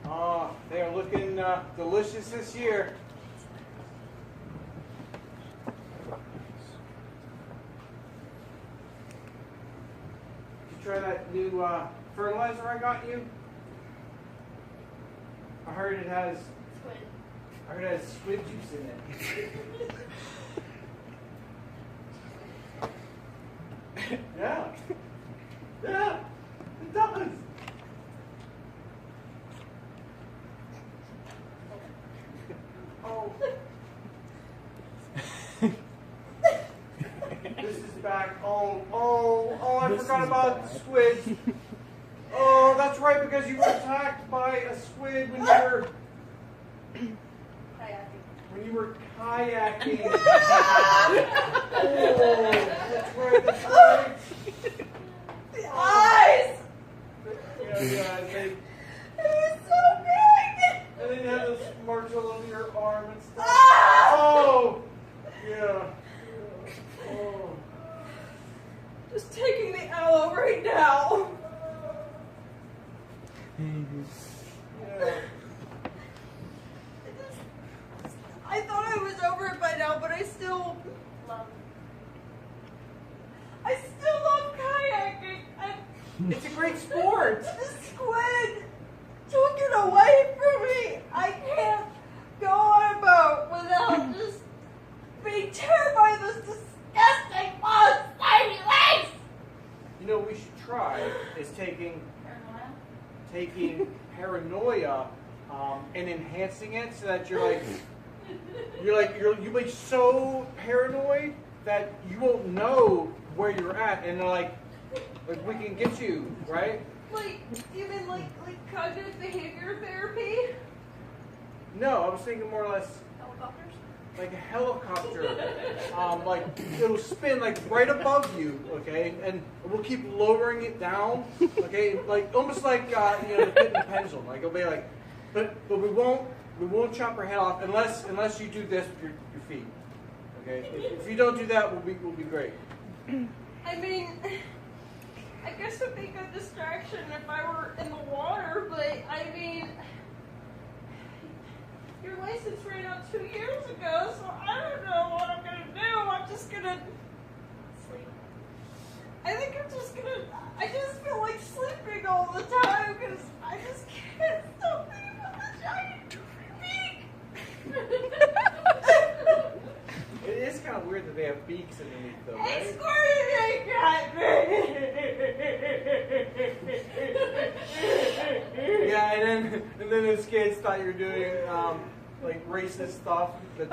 Oh, they are looking delicious this year. Did you try that new fertilizer I got you? I heard it has Squid. I heard it has squid juice in it. Yeah. Yeah, it does. Oh. This is back. Oh, I forgot about squid. Oh, that's right, because you were attacked by a squid when you were kayaking. Oh, that's right. The eyes! Yeah, It was so big! and then you had those marks all over your arm and stuff. Ah! Oh! Yeah. Oh. Just taking the L right now. Yeah. I thought I was over it by now, but I still love kayaking. It's a great sport. The squid took it away from me. I can't go on a boat without just being terrified of this disgusting slimy legs. You know what we should try is taking paranoia and enhancing it so that you'll be so paranoid that you won't know where you're at, and like we can get you, right? Like, you mean like cognitive behavior therapy? No, I was thinking more or less Helicopters? like a helicopter. Like it'll spin like right above you, okay, and we'll keep lowering it down, okay, like almost like the pit and pendulum. Like it'll be like, but we won't chop her head off unless you do this with your feet, okay. If you don't do that, we'll be great. I mean, I guess it would be a good distraction if I were in the water, but I mean, your license ran out 2 years ago, so I don't know what I'm gonna do. I'm just gonna sleep. I think I just feel like sleeping all the time because I just can't stop thinking about the giant beak. It is kind of weird that they have beaks underneath them, right? It's squirting at me. Yeah, and then those kids thought you were doing like racist stuff. But